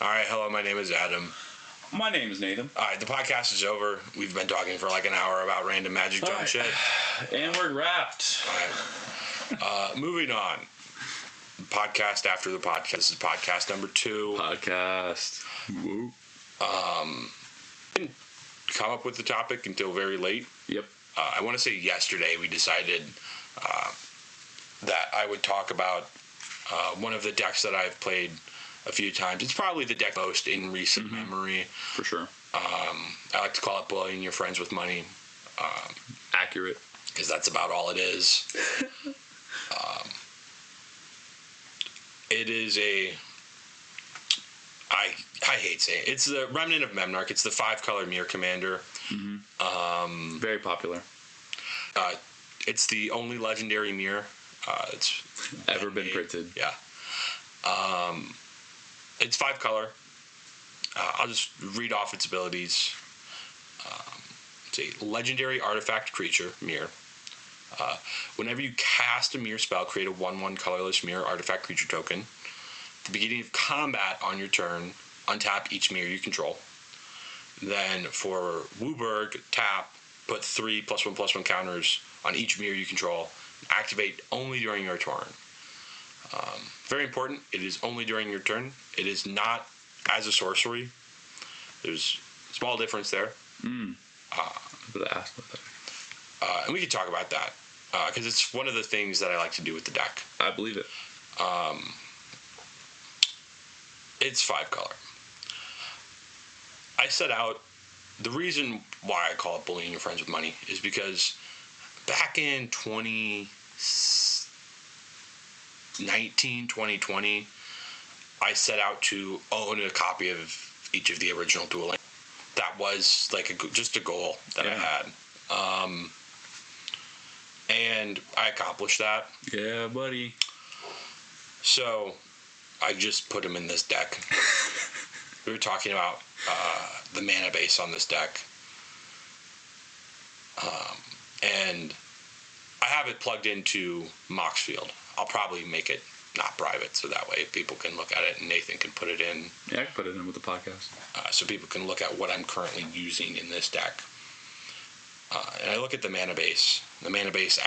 All right, hello, my name is Adam. My name is Nathan. All right, the podcast is over. We've been talking for like an hour about random Magic Jones shit. And we're wrapped. All right. Moving on. Podcast after the podcast. This is podcast number 2. Podcast. Woo. Didn't come up with the topic until very late. Yep. I want to say yesterday we decided that I would talk about one of the decks that I've played a few times. It's probably the deck most in recent memory. For sure. I like to call it blowing your friends with money. Accurate. Because that's about all it is. It is I hate saying it. It's the Remnant of Memnarch. It's the 5-color Mirror Commander. Very popular. It's the only legendary mirror. It's Ever been printed. Yeah. It's 5-color. I'll just read off its abilities. It's a legendary artifact creature, mirror. Whenever you cast a mirror spell, create a 1/1 colorless mirror artifact creature token. At the beginning of combat on your turn, untap each mirror you control. Then for Wooburg, tap, put 3 +1/+1 counters on each mirror you control. Activate only during your turn. Very important, it is only during your turn. It is not as a sorcery. There's a small difference there. And we can talk about that, because it's one of the things that I like to do with the deck. I believe it. It's 5-color. I set out, the reason why I call it bullying your friends with money is because back in 2019, 2020, I set out to own a copy of each of the original Dueling. That was like just a goal that I had. And I accomplished that. Yeah, buddy. So I just put him in this deck. We were talking about the mana base on this deck. And I have it plugged into Moxfield. I'll probably make it not private, so that way people can look at it and Nathan can put it in. Yeah, I can put it in with the podcast. So people can look at what I'm currently using in this deck. And I look at the mana base. The mana base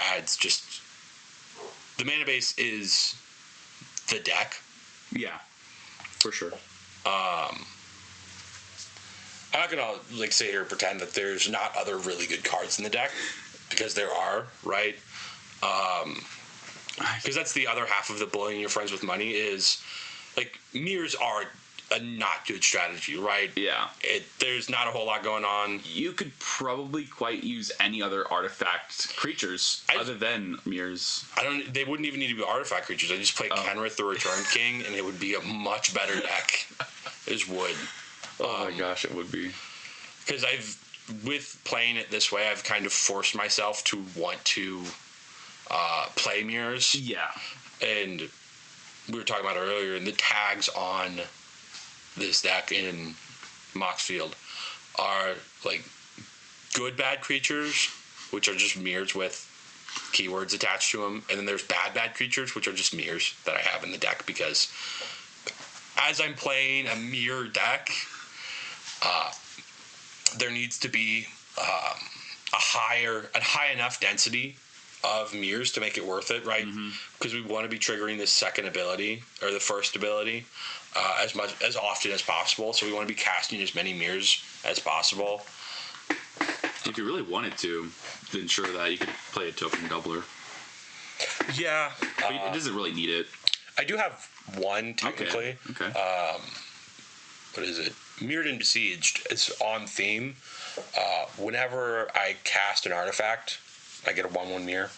the mana base is the deck. Yeah, for sure. I'm not gonna sit here and pretend that there's not other really good cards in the deck, because there are, right? Because that's the other half of the bullying your friends with money is, mirrors are a not good strategy, right? Yeah. There's not a whole lot going on. You could probably quite use any other artifact creatures other than mirrors. They wouldn't even need to be artifact creatures. I just play Kenrith the Return King, and it would be a much better deck. It just would. Oh my gosh, it would be. Because with playing it this way, I've kind of forced myself to want to play mirrors. Yeah. And we were talking about it earlier, and the tags on this deck in Moxfield are good bad creatures, which are just mirrors with keywords attached to them, and then there's bad creatures, which are just mirrors that I have in the deck, because as I'm playing a mirror deck, there needs to be a high enough density of mirrors to make it worth it, right? Because we want to be triggering this second ability or the first ability as often as possible. So we want to be casting as many mirrors as possible. If you really wanted to ensure that you could play a token doubler. Yeah, but it doesn't really need it. I do have one technically. Okay. What is it? Mirrored and Besieged. It's on theme. Whenever I cast an artifact, I get a 1/1 mirror.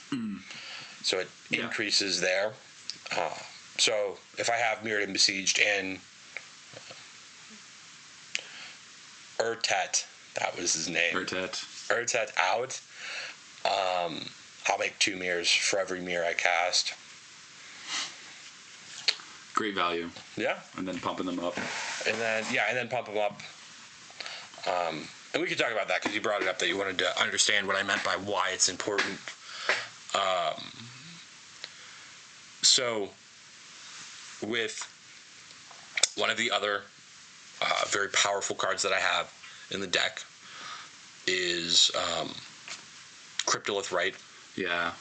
So it increases there. So if I have Mirrored and Besieged and Urtet, that was his name. Urtet out, I'll make 2 mirrors for every mirror I cast. Great value. Yeah. And then pumping them up. And then pump them up. And we could talk about that, because you brought it up that you wanted to understand what I meant by why it's important. So with one of the other very powerful cards that I have in the deck is Cryptolith Right. Yeah.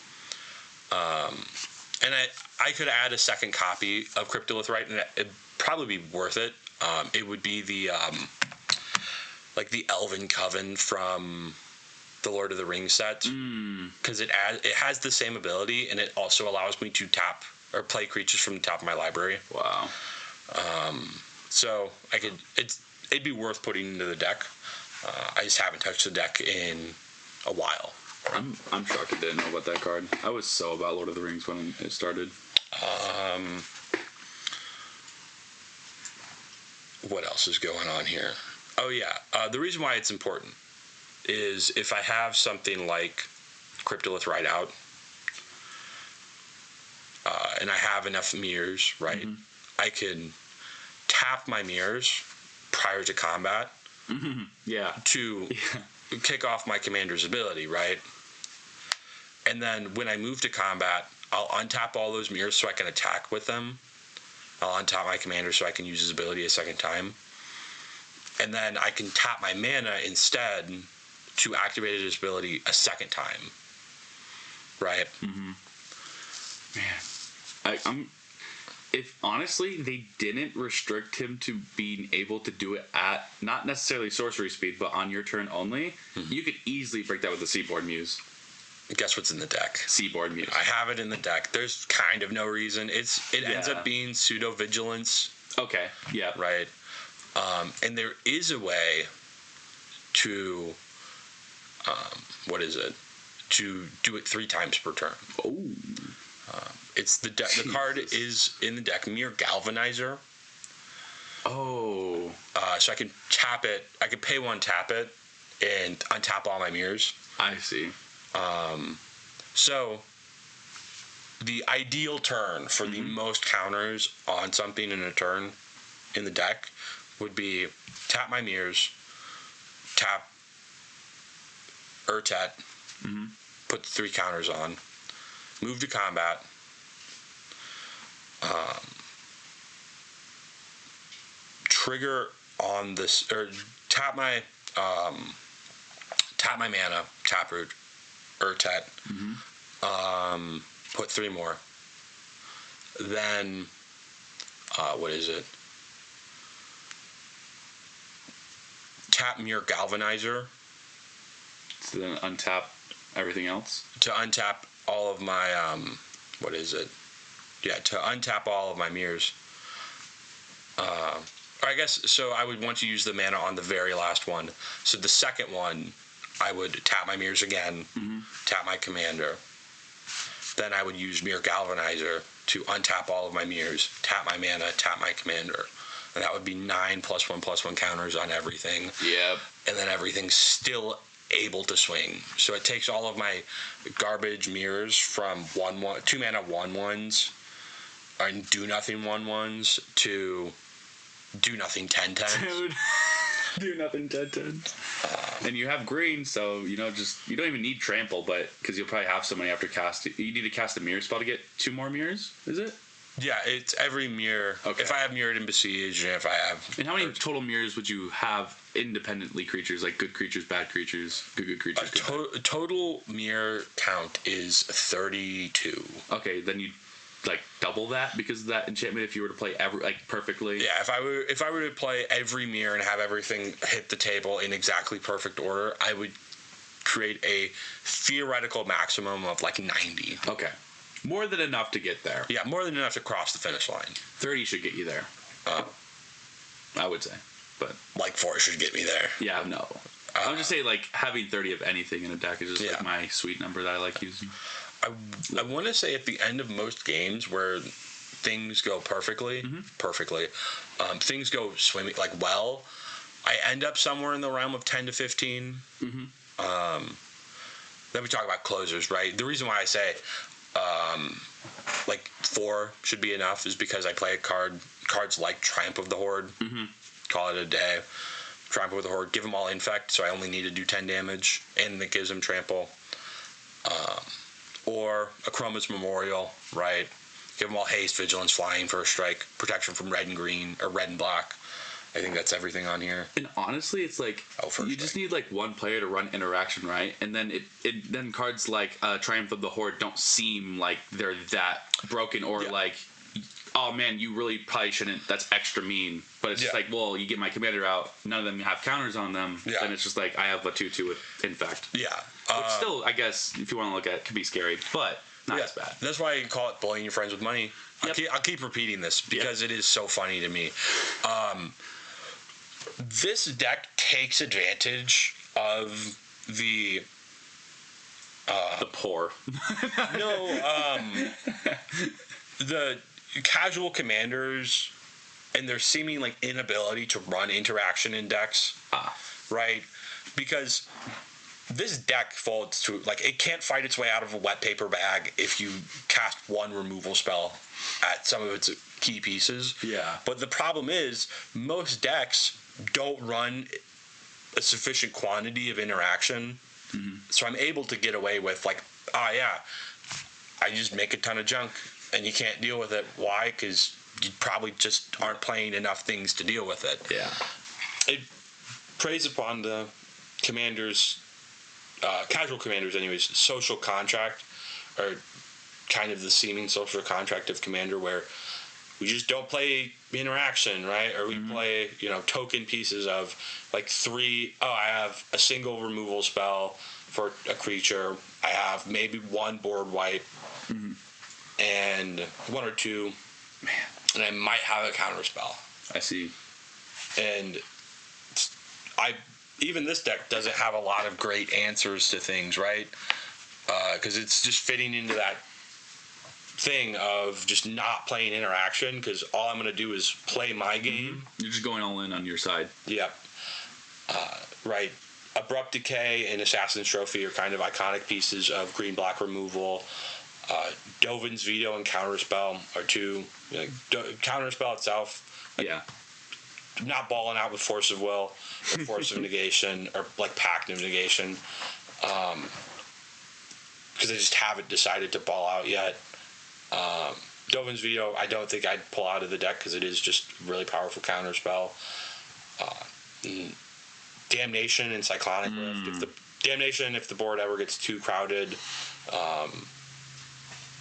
And I could add a second copy of Cryptolith Right, and it'd probably be worth it. It would be the the Elven Coven from the Lord of the Rings set, because it has the same ability, and it also allows me to tap or play creatures from the top of my library. Wow. So it'd be worth putting into the deck. I just haven't touched the deck in a while. I'm shocked I didn't know about that card. I was so about Lord of the Rings when it started. What else is going on here? Oh yeah, the reason why it's important is if I have something like Cryptolith Right out, and I have enough mirrors, right, I can tap my mirrors prior to combat to kick off my commander's ability, right? And then when I move to combat, I'll untap all those mirrors so I can attack with them. I'll untap my commander so I can use his ability a second time. And then I can tap my mana instead to activate his ability a second time. Right? Man. If honestly they didn't restrict him to being able to do it at not necessarily sorcery speed, but on your turn only, you could easily break that with the Seaboard Muse. Guess what's in the deck? Seaboard Muse. I have it in the deck. There's kind of no reason. It ends up being pseudo vigilance. Okay. Yeah. Right. And there is a way to to do it 3 times per turn. Oh. It's the card is in the deck, MYR Galvanizer. Oh. So I can tap it. I can pay 1, tap it, and untap all my mirrors. I see. So the ideal turn for the most counters on something in a turn in the deck would be tap my mirrors, tap Urtet, put 3 counters on, move to combat, trigger on this, or tap my mana, tap Urtet, put 3 more. Then tap MYR Galvanizer. So then untap everything else? To untap all of my, to untap all of my mirrors. I guess, so I would want to use the mana on the very last one. So the second one, I would tap my mirrors again, tap my commander. Then I would use MYR Galvanizer to untap all of my mirrors, tap my mana, tap my commander. And that would be 9 +1/+1 counters on everything. Yep. And then everything's still able to swing. So it takes all of my garbage mirrors from 1/1, 2 mana 1/1s, and do nothing 1/1s to do nothing 10/10s. Dude. Do nothing 10/10. And you have green, so you don't even need trample, but because you'll probably have so many after cast. You need to cast a mirror spell to get 2 more mirrors, is it? Yeah, it's every mirror. Okay. If I have mirrored and besieged, and if I have. And how many total mirrors would you have independently? Creatures, like good creatures, bad creatures, good creatures. Total mirror count is 32. Okay, then you double that because of that enchantment. If you were to play perfectly. Yeah, if I were to play every mirror and have everything hit the table in exactly perfect order, I would create a theoretical maximum of 90. Okay. More than enough to get there. Yeah, more than enough to cross the finish line. 30 should get you there. I would say. But 4 should get me there. Yeah, no. I'm just saying, having 30 of anything in a deck is just my sweet number that I like using. I want to say at the end of most games where things go perfectly, things go swimming, well, I end up somewhere in the realm of 10 to 15. Then we talk about closers, right? The reason why I say 4 should be enough is because I play cards like Triumph of the Horde, call it a day. Triumph of the Horde, give them all infect, so I only need to do 10 damage, and it gives them trample. Or a Chroma's Memorial, right? Give them all haste, vigilance, flying, first strike, protection from red and green, or red and black. I think that's everything on here. And honestly, it's like you just need like one player to run interaction, right? And then then cards like Triumph of the Horde don't seem like they're that broken or like, oh man, you really probably shouldn't. That's extra mean. But it's just like, well, you get my commander out. None of them have counters on them. Yeah. And it's just like I have a 2/2 with Infect. Yeah. Which still, I guess, if you want to look at it, could be scary, but not as bad. That's why you call it bullying your friends with money. Yep. I'll keep repeating this because it is so funny to me. This deck takes advantage of the poor. The casual commanders and their seeming like inability to run interaction in decks. Right? Because this deck folds to like it can't fight its way out of a wet paper bag if you cast one removal spell at some of its key pieces. Yeah. But the problem is most decks don't run a sufficient quantity of interaction. Mm-hmm. So I'm able to get away with like, I just make a ton of junk and you can't deal with it. Why? Because you probably just aren't playing enough things to deal with it. Yeah. It preys upon the commanders, casual commanders anyways, social contract, or kind of the seeming social contract of commander where we just don't play interaction, right? Or we play, token pieces of like I have a single removal spell for a creature. I have maybe one board wipe and one or two, and I might have a counter spell. I see. And even this deck doesn't have a lot of great answers to things, right? Because it's just fitting into that thing of just not playing interaction because all I'm going to do is play my game. You're just going all in on your side. Yep. Right. Abrupt Decay and Assassin's Trophy are kind of iconic pieces of green-black removal. Dovin's Veto and Counterspell are two. Counterspell itself, not balling out with Force of Will or Force of Negation or like Pact of Negation, because I just haven't decided to ball out yet. Dovin's Veto, I don't think I'd pull out of the deck because it is just really powerful counterspell. Damnation and Cyclonic Rift. If the board ever gets too crowded,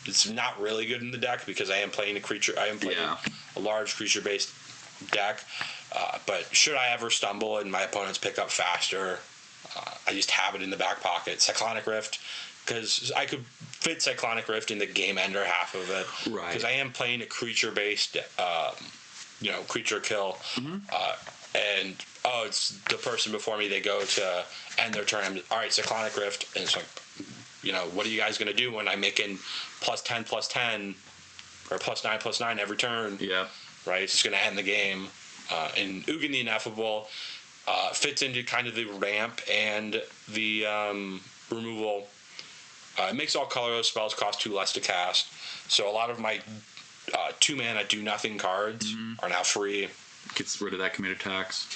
it's not really good in the deck because I am playing a creature. I am playing a large creature-based deck. But should I ever stumble and my opponents pick up faster, I just have it in the back pocket. Cyclonic Rift, because I could fit Cyclonic Rift in the game ender half of it. Right. Because I am playing a creature-based, creature kill. And, it's the person before me, they go to end their turn. All right, Cyclonic Rift. And it's like, what are you guys going to do when I'm making +10/+10 or +9/+9 every turn? Yeah. Right? It's just going to end the game. And Ugin the Ineffable fits into kind of the ramp and the removal. It makes all colorless spells cost 2 less to cast. So a lot of my 2-mana do-nothing cards are now free. Gets rid of that commander tax.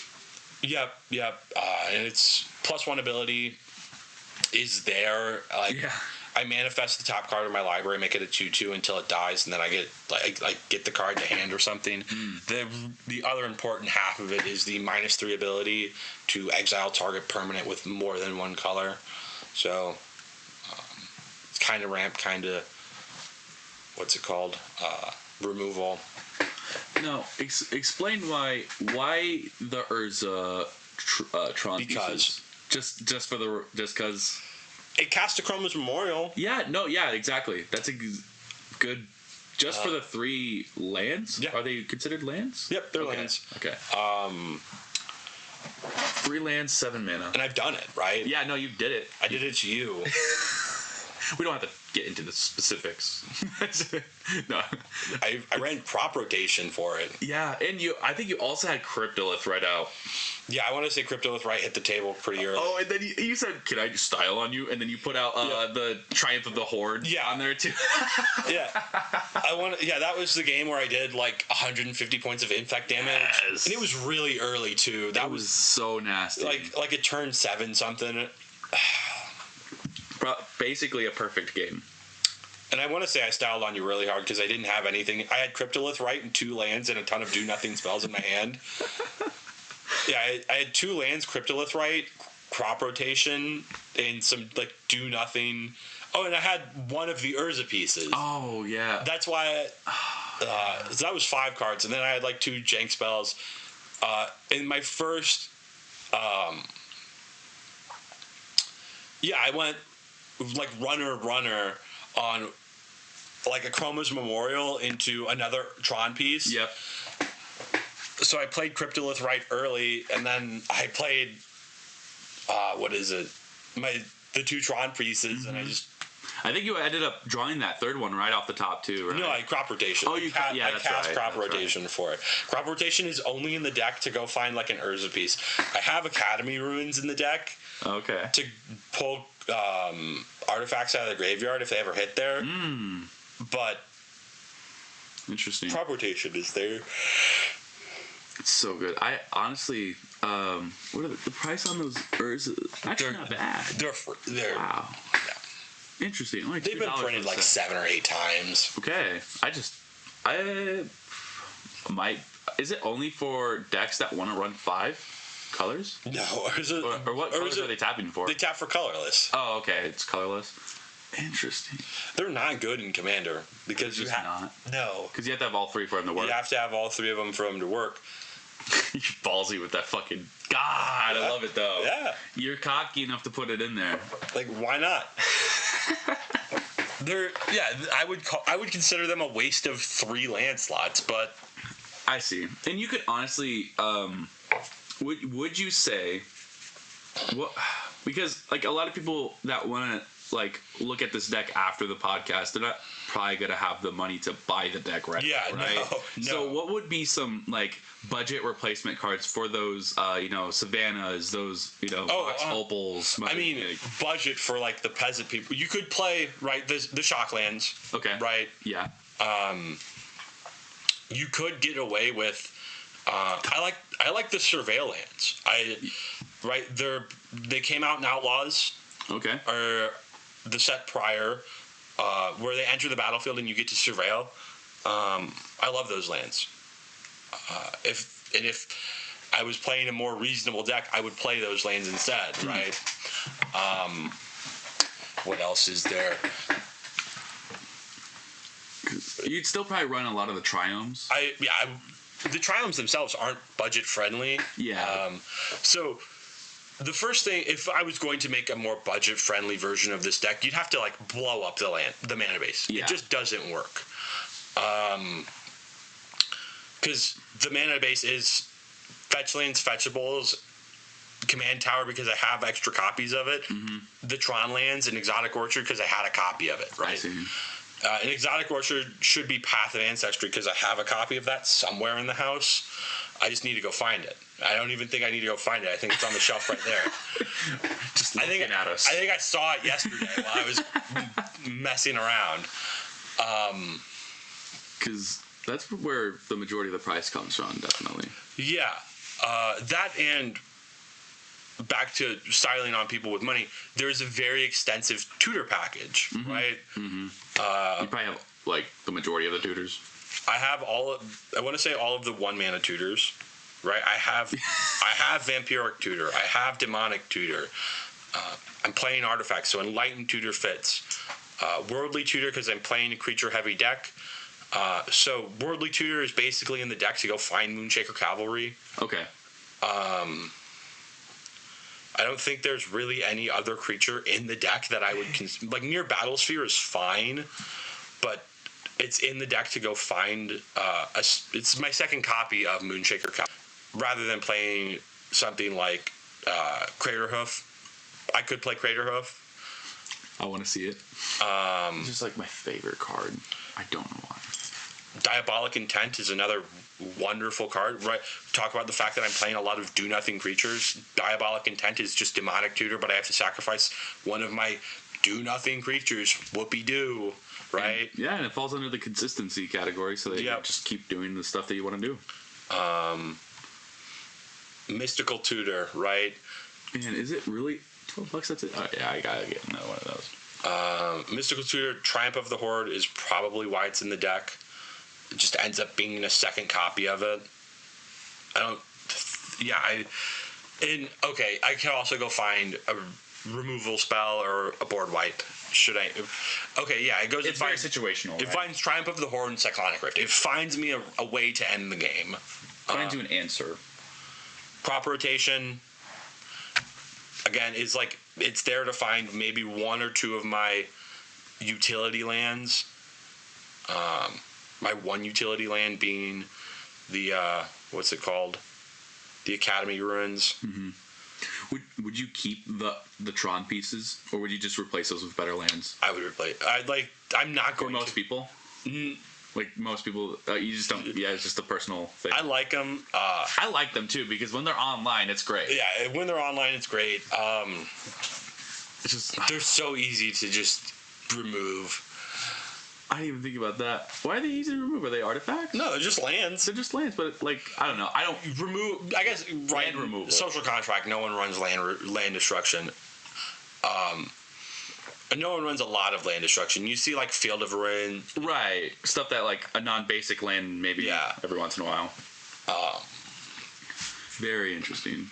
Yep. And it's +1 ability is there. I manifest the top card of my library, make it a 2/2 until it dies, and then I get the card to hand or something. The other important half of it is the -3 ability to exile target permanent with more than one color. So it's kind of ramp, kind of what's it called? Removal. No, explain why the Urza Tron because pieces. just because it casts a Chroma's Memorial. Exactly. That's a good. Just for the 3 lands? Yeah. Are they considered lands? Yep, they're lands. Okay. 3 lands, 7 mana. And I've done it, right? Yeah, no, you did it. I did it to you. We don't have to get into the specifics. No. I ran prop rotation for it. Yeah, and I think you also had Cryptolith right out. Yeah, I want to say Cryptolith right hit the table pretty early. Oh, and then you said, "Can I just style on you?" And then you put out the Triumph of the Horde on there too. That was the game where I did like 150 points of infect damage. Yes. And it was really early too. That was so nasty. Like it turned 7 something. Basically a perfect game. And I want to say I styled on you really hard because I didn't have anything. I had Cryptolith right and 2 lands and a ton of do-nothing spells in my hand. Yeah, I had 2 lands, Cryptolith Right, Crop Rotation, and some, like, do nothing. Oh, and I had one of the Urza pieces. Oh, yeah. That's why so that was 5 cards, and then I had, like, 2 jank spells. In my first... I went, like, runner on, like, a Chroma's Memorial into another Tron piece. Yep. So I played Cryptolith Right early, and then I played, what is it? The 2 Tron pieces, and I think you ended up drawing that third one right off the top, too, right? No, I Crop Rotation. Oh, I that's cast right. Crop Rotation for it. Crop Rotation is only in the deck to go find, like, an Urza piece. I have Academy Ruins in the deck. Okay. To pull artifacts out of the graveyard if they ever hit there. But interesting. Crop Rotation is there. It's so good. I honestly, what are the price on those Urza? Actually, not bad. They're wow. Yeah. Interesting. Like they've been printed like 7 or 8 times. Okay. I might. Is it only for decks that want to run 5 colors? No. Or what colors are they tapping for? They tap for colorless. Oh, okay. It's colorless. Interesting. They're not good in Commander because you have not. No, because you have to have all 3 for them to work. You have to have all 3 of them for them to work. You're ballsy with that fucking. God, I love it though. Yeah. You're cocky enough to put it in there. Like, why not? I would consider them a waste of 3 land slots, but I see. And you could honestly, would you say what? Because like a lot of people that want to like look at this deck after the podcast, they're not probably gonna have the money to buy the deck right. Yeah, right? No. So what would be some like budget replacement cards for those Savannahs, those Vox Opals? I mean, budget for like the peasant people. You could play the Shocklands. Okay. Right. Yeah. You could get away with. I like the Surveillance. They came out in Outlaws. Okay. Or the set prior, where they enter the battlefield and you get to surveil. I love those lands. If I was playing a more reasonable deck, I would play those lands instead, right? What else is there? You'd still probably run a lot of the Triomes. The Triomes themselves aren't budget friendly. Yeah. So the first thing, if I was going to make a more budget friendly version of this deck, you'd have to like blow up the mana base. Yeah. It just doesn't work. Because the mana base is fetch lands, fetchables, command tower because I have extra copies of it, the Tron lands, and Exotic Orchard because I had a copy of it, right? I see. An Exotic Orchard should be Path of Ancestry because I have a copy of that somewhere in the house. I just need to go find it. I don't even think I need to go find it. I think it's on the shelf right there. Just looking at us. I think I saw it yesterday while I was messing around. Because that's where the majority of the price comes from, definitely. Yeah. That and back to styling on people with money, there's a very extensive tutor package, right? You probably have like the majority of the tutors. I have I want to say all of the 1-mana tutors, right? I have Vampiric Tutor. I have Demonic Tutor. I'm playing artifacts, so Enlightened Tutor fits. Worldly Tutor because I'm playing a creature-heavy deck. So Worldly Tutor is basically in the deck to go find Moonshaker Cavalry. Okay. I don't think there's really any other creature in the deck that I would like. Near Battlesphere is fine, but it's in the deck to go find. It's my second copy of Moonshaker Cavalry. Rather than playing something like Craterhoof, I could play Craterhoof. I want to see it. It's just like my favorite card. I don't know why. Diabolic Intent is another wonderful card, right? Talk about the fact that I'm playing a lot of do-nothing creatures. Diabolic Intent is just Demonic Tutor, but I have to sacrifice one of my do-nothing creatures. Whoopee-doo, right? And it falls under the consistency category, so that you just keep doing the stuff that you want to do. Mystical Tutor, right? Man, is it really $12? That's it? Oh, yeah, I gotta get another one of those. Mystical Tutor, Triumph of the Horde is probably why it's in the deck. It just ends up being a second copy of it. Yeah, I can also go find a removal spell or a board wipe. Should I? Okay, yeah, it goes. It's very situational. It finds Triumph of the Horde and Cyclonic Rift. It finds me a way to end the game. Finds you an answer. Crop rotation. Again, is like it's there to find maybe one or two of my utility lands. My one utility land being the what's it called? The Academy Ruins. Mm-hmm. Would you keep the Tron pieces, or would you just replace those with better lands? I would replace. I'm not going. For most people. Like most people, you just don't. Yeah, it's just a personal thing. I like them. I like them too because when they're online, it's great. Yeah, when they're online, it's great. It's just they're so easy to just remove. I didn't even think about that. Why are they easy to remove? Are they artifacts? No, they're just lands. They're just lands, but like I don't know. I don't remove. I guess land removal. Social contract. No one runs land destruction. And no one runs a lot of land destruction. You see like Field of Ruin, right? Stuff that like a non-basic land maybe every once in a while. Very interesting.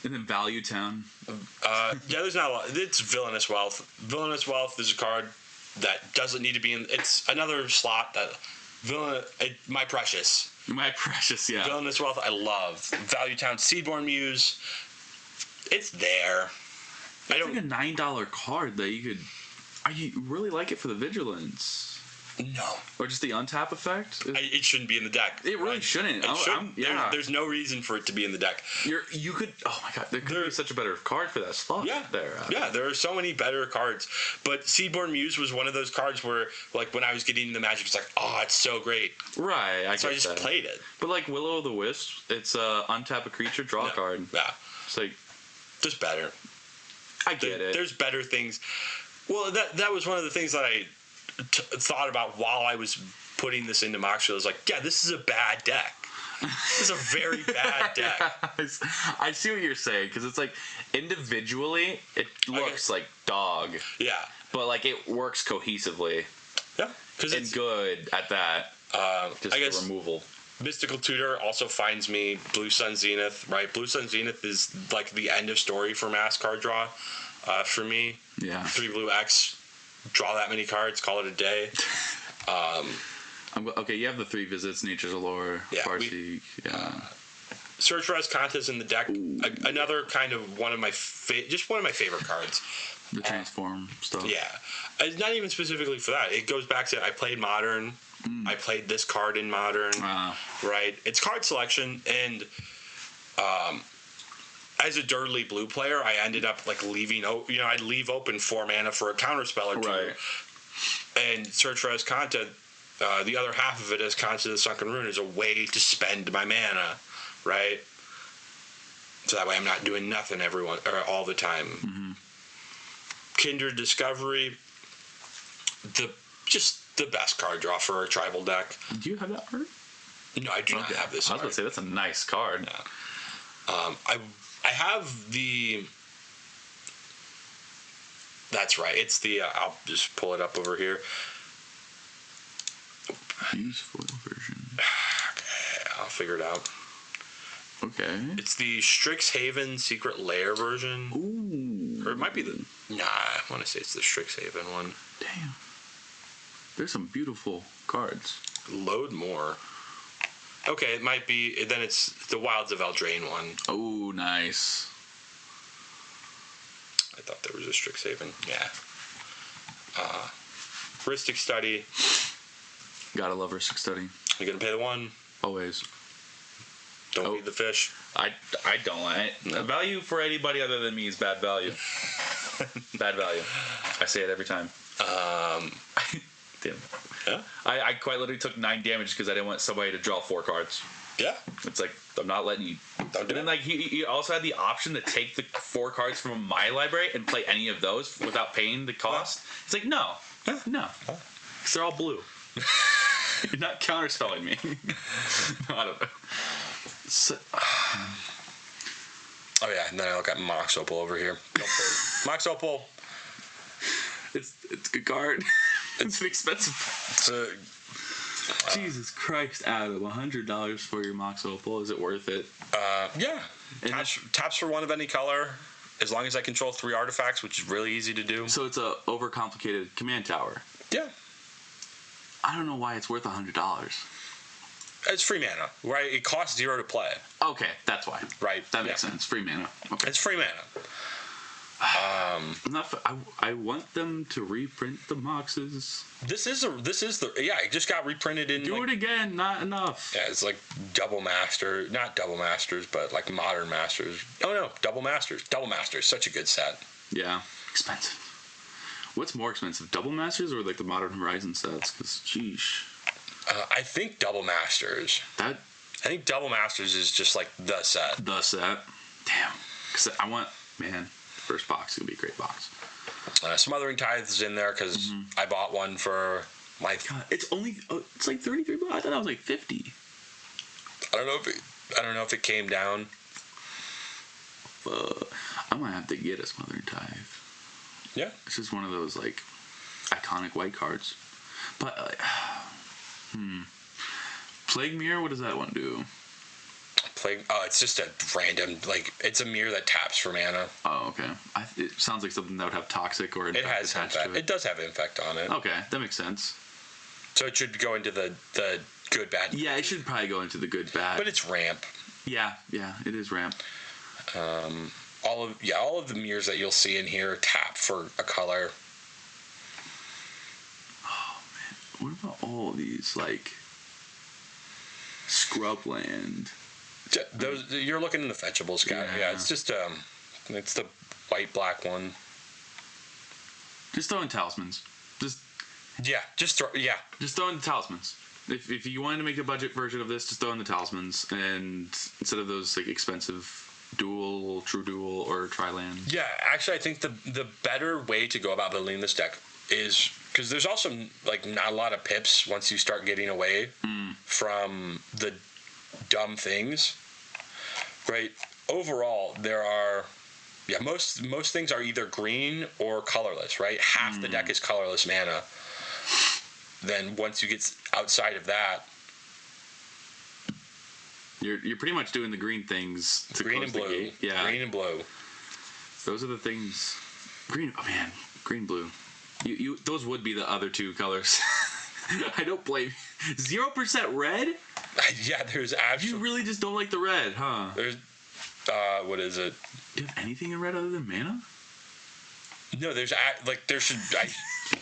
And then Value Town. Yeah, there's not a lot. It's Villainous Wealth. Villainous Wealth is a card that doesn't need to be in. It's another slot that My Precious. My Precious, yeah. Villainous Wealth, I love. Value Town, Seedborn Muse. It's there. It's like a $9 card that you could. I really like it for the Vigilance. No. Or just the untap effect. It shouldn't be in the deck. It really shouldn't. It shouldn't. There's no reason for it to be in the deck. You could. Oh my god, there could be such a better card for that slot. Yeah. There are so many better cards. But Seedborn Muse was one of those cards where, like, when I was getting into Magic, it's like, oh, it's so great. Right. So I just played it. But like Will o' the Wisp, it's untap a creature, draw a card. Yeah. It's like just better. I get it. There's better things. Well, that was one of the things that I thought about while I was putting this into Moxfield. I was like, yeah, this is a bad deck. This is a very bad deck. I see what you're saying, because it's like individually it looks like dog. Yeah. But like it works cohesively. Yeah. Because it's good at that. Just I guess removal. Mystical Tutor also finds me Blue Sun Zenith, right? Blue Sun Zenith is like the end of story for mass card draw for me. Yeah. 3 blue X, draw that many cards, call it a day. Okay, you have the 3 visits, Nature's Allure, Farseek. Search for Contest in the deck. Another kind of one of my favorite cards. The transform stuff. Yeah. It's not even specifically for that. It goes back to I played Modern. I played this card in Modern, right? It's card selection, and as a dirtly blue player, I ended up like leaving. I'd leave open 4 mana for a counterspell or 2, right. And Search for Content. The other half of it as Content of the Sunken Rune is a way to spend my mana, right? So that way I'm not doing nothing all the time. Mm-hmm. Kindred Discovery, the best card draw for a tribal deck. Do you have that card? No, I do not have this card. I was going to say, that's a nice card. Yeah. I have the... That's right. It's the... I'll just pull it up over here. Use foil version. Okay, I'll figure it out. Okay. It's the Strixhaven Secret Lair version. Ooh. Or it might be the... Nah, I want to say it's the Strixhaven one. Damn. There's some beautiful cards. Load more. Okay, it might be... Then it's the Wilds of Eldraine one. Oh, nice. I thought there was a Strixhaven. Yeah. Heuristic Study. Gotta love Heuristic Study. You gonna pay the 1? Always. Don't feed the fish. I don't like it. No. Value for anybody other than me is bad value. Bad value. I say it every time. Damn. Yeah. I quite literally took 9 damage because I didn't want somebody to draw 4 cards. Yeah. It's like, I'm not letting you. And then like he also had the option to take the 4 cards from my library and play any of those without paying the cost. Yeah. It's like, no. No. Because they're all blue. You're not counterspelling me. No, I don't know. So, oh yeah, and then I look at Mox Opal over here. Mox Opal. It's a good card. It's an expensive. Jesus Christ, Adam, $100 for your Mox Opal. Is it worth it? Yeah. Taps for one of any color, as long as I control 3 artifacts, which is really easy to do. So it's a overcomplicated command tower. Yeah. I don't know why it's worth $100. It's free mana, right? It costs 0 to play. Okay, that's why. Right. That makes sense. Free mana. Okay. It's free mana. I want them to reprint the Moxes. This is it just got reprinted in. Do it again, not enough. Yeah, it's like not double masters, but like modern masters. Oh no, double masters, such a good set. Yeah, expensive. What's more expensive, double masters or like the Modern Horizon sets? Because sheesh. I think double masters. I think double masters is just like the set. Damn. Because I want, man. First box is gonna be a great box. Smothering Tithes is in there because I bought one for my. God, it's like $33. I thought that was like $50. I don't know if it came down. I might have to get a Smothering Tithe. Yeah, this is one of those like iconic white cards. But Plague Mirror. What does that one do? It's just a random, like, it's a mirror that taps for mana. Oh, okay. It sounds like something that would have Toxic or Infect attached to it. It does have Infect on it. Okay, that makes sense. So it should go into the good, bad. Yeah, it should probably go into the good, bad. But it's ramp. Yeah, it is ramp. All of the mirrors that you'll see in here tap for a color. Oh, man. What about all these, like, Scrubland? Those you're looking in the fetchables, guy. Yeah, it's just it's the white-black one. Just throw in talismans. Just throw in the talismans. If you wanted to make a budget version of this, just throw in the talismans, and instead of those like expensive true dual or tri-land. Yeah, actually, I think the better way to go about building this deck is because there's also like not a lot of pips once you start getting away from the dumb things, right? Overall, there are most things are either green or colorless, right? Half the deck is colorless mana. Then once you get outside of that, you're pretty much doing the green things to green and blue. Yeah, green and blue. Those are the things. Green. Oh man, green, blue. You those would be the other two colors. I don't blame. 0% red. Yeah, there's actually. You really just don't like the red, huh? There's, what is it? Do you have anything in red other than mana? No, there should.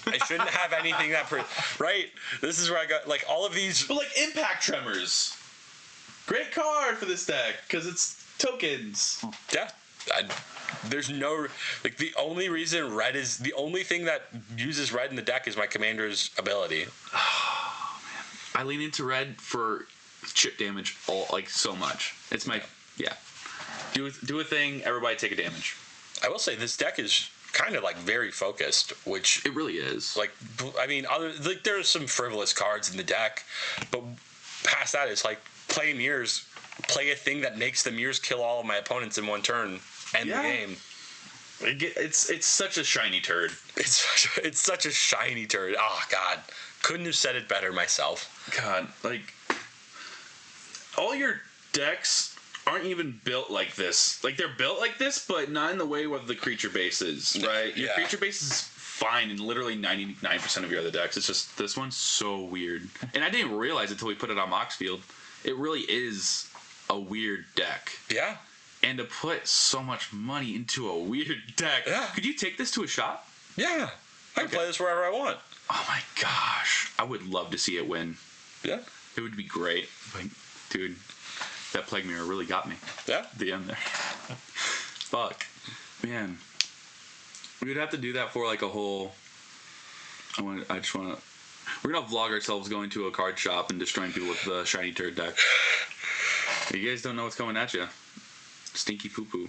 I shouldn't have anything right. This is where I got like all of these. But like Impact Tremors, great card for this deck because it's tokens. Yeah, there's no like the only reason red is the only thing that uses red in the deck is my commander's ability. Oh man, I lean into red for chip damage so much. It's my Do a thing, everybody take a damage. I will say this deck is kind of like very focused, which it really is. Like, I mean, there are some frivolous cards in the deck, but past that, it's like play mirrors, play a thing that makes the mirrors kill all of my opponents in one turn, end the game. It's such a shiny turd. It's such a shiny turd. Oh God, couldn't have said it better myself. God, like all your decks aren't even built like this. Like they're built like this, but not in the way of the creature base is, right? Your creature base is fine in literally 99% of your other decks. It's just this one's so weird. And I didn't realize it until we put it on Moxfield. It really is a weird deck. Yeah. And to put so much money into a weird deck. Yeah. Could you take this to a shop? Yeah. I can play this wherever I want. Oh my gosh. I would love to see it win. Yeah. It would be great. Like, dude, that Plague Mirror really got me. Yeah. The end there. Fuck. Man. We would have to do that for like a whole... We're going to vlog ourselves going to a card shop and destroying people with the shiny turd deck. You guys don't know what's coming at you. Stinky poo-poo.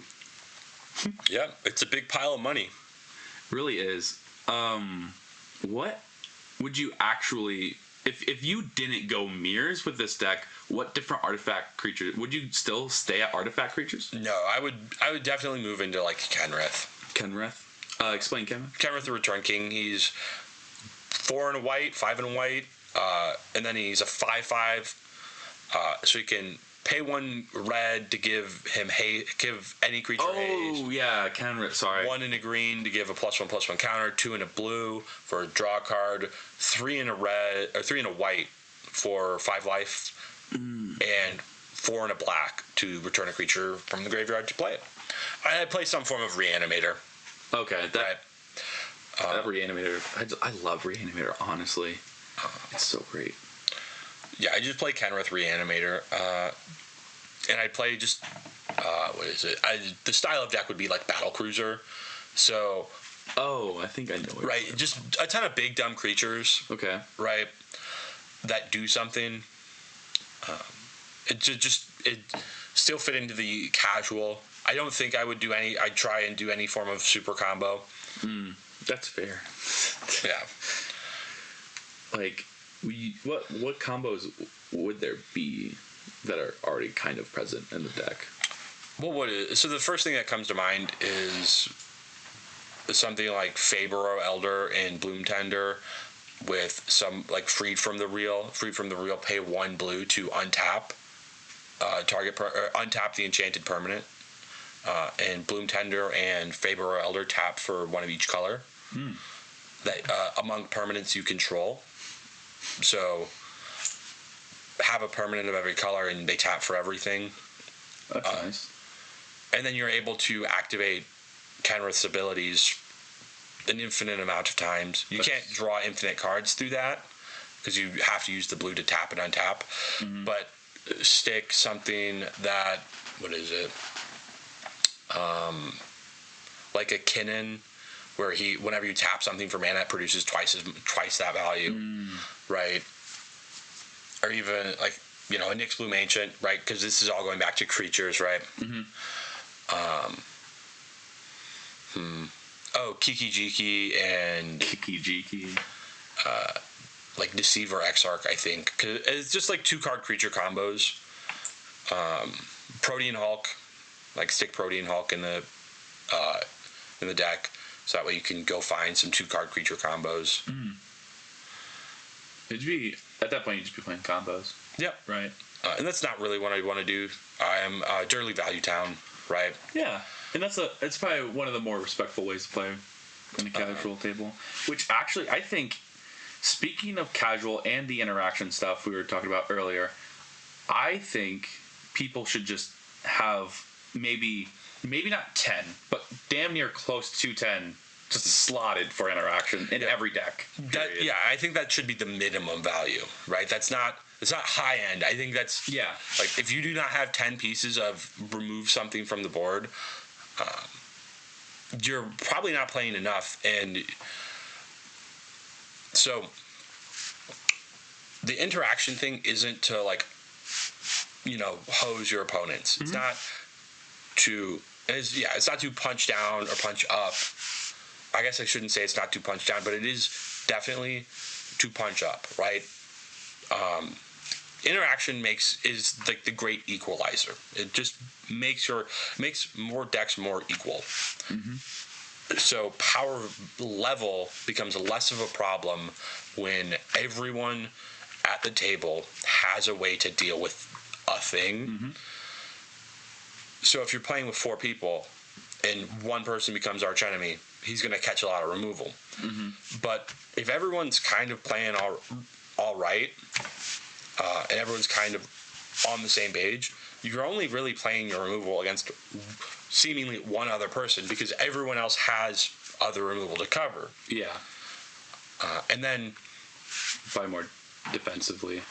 Yeah, it's a big pile of money. Really is. What would you actually... If you didn't go mirrors with this deck, what different artifact creatures would you still stay at artifact creatures? No, I would definitely move into like Kenrith. Explain Kenrith. Kenrith the Return King. He's 4 and a white, 5 and a white. And then he's a 5/5, so you can pay 1 red to give him give any creature haste. Oh yeah, counter. Sorry. 1 in a green to give a +1/+1 counter. 2 in a blue for a draw card. 3 in a red or 3 in a white for 5 life, and 4 in a black to return a creature from the graveyard to play it. I play some form of Reanimator. Okay, that Right. that Reanimator. I love Reanimator. Honestly, it's so great. Yeah, I just play Kenrith Reanimator, and I play just what is it? The style of deck would be like Battle Cruiser, so Oh, I think I know it. right, just a ton of big dumb creatures, Okay. right, that do something. It still fit into the casual. I don't think I would do any. I'd try and do any form of super combo. That's fair. Yeah. Like, what combos would there be that are already kind of present in the deck? So the first thing that comes to mind is something like Faber Elder and Bloom Tender, with some like freed from the real, pay 1 blue to untap untap the enchanted permanent, and Bloom Tender and Faber Elder tap for 1 of each color. That among permanents you control. So have a permanent of every color and they tap for everything. That's nice. And then you're able to activate Kenrith's abilities an infinite amount of times. You can't draw infinite cards through that because you have to use the blue to tap and untap. But stick something that, what is it? Like a Kinnan, where whenever you tap something for mana, it produces twice that value, right? Or even like, a Nyx Bloom Ancient, right? Because this is all going back to creatures, right? Oh, Kiki Jiki and Kiki-Jiki. like Deceiver Exarch, I think. 'Cause it's just like 2-card creature combos. Protean Hulk, like stick Protean Hulk in the deck, so that way you can go find some 2-card creature combos. At that point, you'd just be playing combos. Yep. Right. And that's not really what I want to do. I'm Durley Value Town, right? Yeah, and it's probably one of the more respectful ways to play in a casual table. Which actually, I think, speaking of casual and the interaction stuff we were talking about earlier, I think people should just have maybe not 10, but damn near close to 10 just slotted for interaction in every deck. I think that should be the minimum value, right? It's not high end. I think that's like, if you do not have 10 pieces of remove something from the board, you're probably not playing enough. And so the interaction thing isn't to like, hose your opponents. It's not to it's not to punch down or punch up. I guess I shouldn't say it's not to punch down, but it is definitely to punch up, right? Interaction is like the great equalizer. It just makes more decks more equal. So power level becomes less of a problem when everyone at the table has a way to deal with a thing. So if you're playing with 4 people and one person becomes arch enemy, he's going to catch a lot of removal. But if everyone's kind of playing all right, and everyone's kind of on the same page, you're only really playing your removal against seemingly one other person, because everyone else has other removal to cover. Yeah. And then Probably more defensively.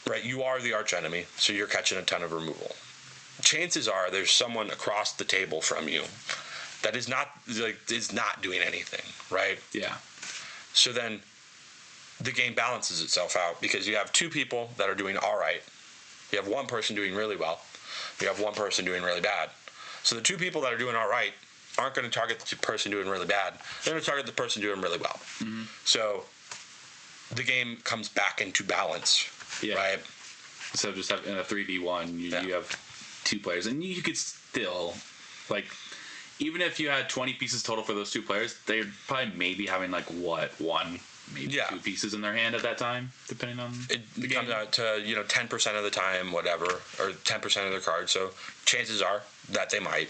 Right, you are the arch enemy, so you're catching a ton of removal. Chances are there's someone across the table from you that is not doing anything, right? Yeah. So then the game balances itself out, because you have 2 people that are doing all right. You have 1 person doing really well. You have 1 person doing really bad. So the 2 people that are doing all right aren't going to target the person doing really bad. They're going to target the person doing really well. So the game comes back into balance, right? So just having a 3v1, you have 2 players, and you could still, like, even if you had 20 pieces total for those 2 players, they're probably maybe having like 1 maybe Yeah. 2 pieces in their hand at that time, depending on It the comes game. out to 10% of the time, whatever, or 10% of their cards. So chances are that they might.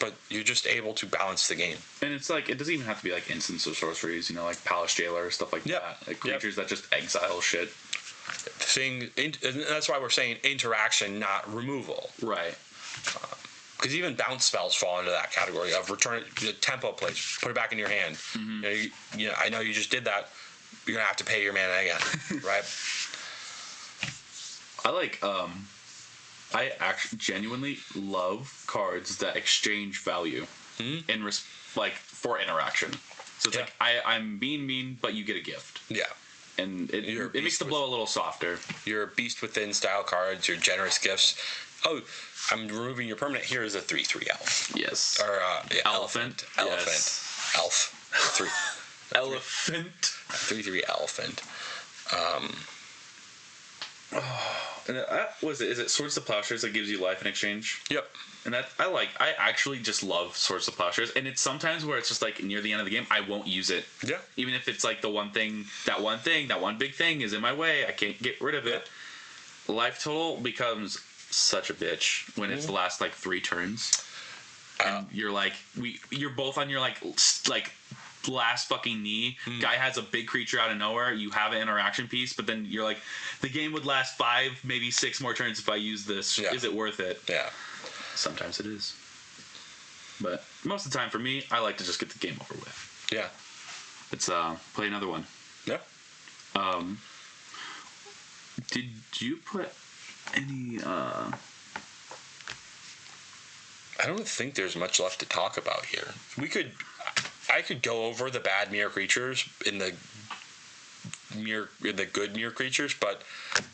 But you're just able to balance the game. And it's like, it doesn't even have to be like instants or sorceries, like Palace Jailer, stuff like Yep. that. Like creatures that just exile shit. And that's why we're saying interaction, not removal. Right. Because even bounce spells fall into that category of return the tempo plays, put it back in your hand. I know you just did that. You're gonna have to pay your mana again, right? I actually genuinely love cards that exchange value for interaction. So it's like I'm being mean, but you get a gift. Yeah. And it makes the blow a little softer. Your Beast Within style cards, your generous gifts. Oh, I'm removing your permanent. Here is a 3/3 elf. Yes. Or elephant. Elephant. Elf. 3. Elephant. 3/3 elephant. And what is it? Is it Swords to Plowshares that gives you life in exchange? Yep. And that I actually just love Swords to Plowshares, and it's sometimes where it's just like near the end of the game I won't use it. Yeah. Even if it's like that one big thing is in my way, I can't get rid of it. Life total becomes such a bitch when it's the last like 3 turns, and you're like you're both on your like last fucking knee. Guy has a big creature out of nowhere. You have an interaction piece, but then you're like, the game would last 5, maybe 6 more turns if I use this. Yeah. Is it worth it? Yeah. Sometimes it is, but most of the time for me, I like to just get the game over with. Yeah. Let's play another one. Yeah. Did you put any? I don't think there's much left to talk about here. I could go over the bad mirror creatures in the good mirror creatures, but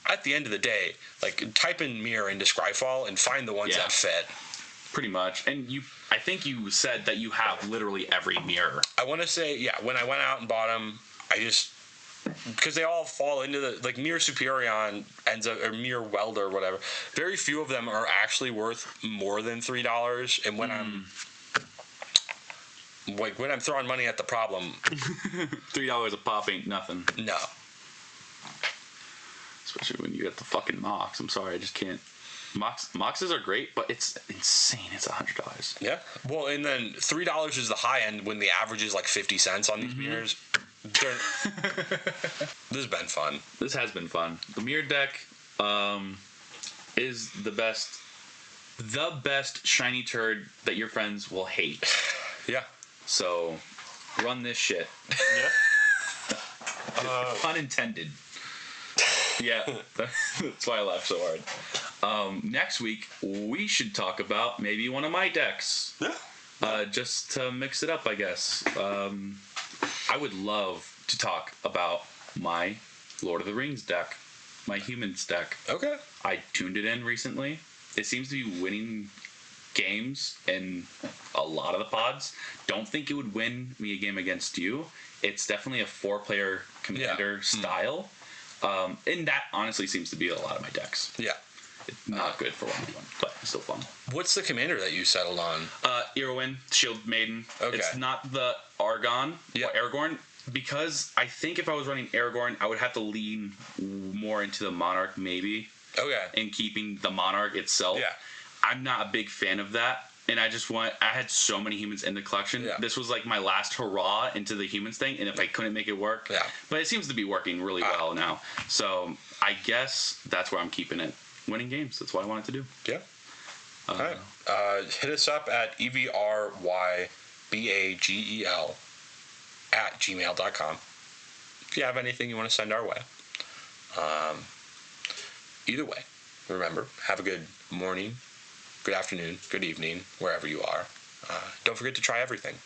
at the end of the day, like, type in mirror into Scryfall and find the ones that fit. Pretty much. And I think you said that you have literally every mirror. I want to say, when I went out and bought them, because they all fall into the, like, Mirror Superion ends up, or Mirror Welder or whatever, very few of them are actually worth more than $3, and when when I'm throwing money at the problem, $3 a pop ain't nothing. no. Especially when you get the fucking Mox. I'm sorry, I just can't. Moxes are great, but it's insane. It's $100. Yeah. Well, and then $3 is the high end when the average is like 50 cents on these mirrors. This has been fun. This has been fun. The mirror deck is the best shiny turd that your friends will hate. Yeah. So, run this shit. Yeah. Pun intended. Yeah, that's why I laughed so hard. Next week, we should talk about maybe one of my decks. Yeah. Just to mix it up, I guess. I would love to talk about my Lord of the Rings deck, my Humans deck. Okay. I tuned it in recently. It seems to be winning games in a lot of the pods. Don't think it would win me a game against you. It's definitely a 4-player commander style. And that honestly seems to be a lot of my decks. Yeah. It's not good for 1v1, but it's still fun. What's the commander that you settled on? Irwin, Shield Maiden. Okay. It's not the Argon or Aragorn, because I think if I was running Aragorn, I would have to lean more into the Monarch maybe. Okay. And keeping the Monarch itself. Yeah. I'm not a big fan of that. And I had so many humans in the collection. Yeah. This was like my last hurrah into the humans thing, and if I couldn't make it work. Yeah. But it seems to be working really well now. So I guess that's where I'm keeping it. Winning games. That's what I wanted to do. Yeah. All right. Hit us up at EVRYBAGEL@gmail.com if you have anything you want to send our way. Either way, remember, have a good morning, good afternoon, good evening, wherever you are. Don't forget to try everything.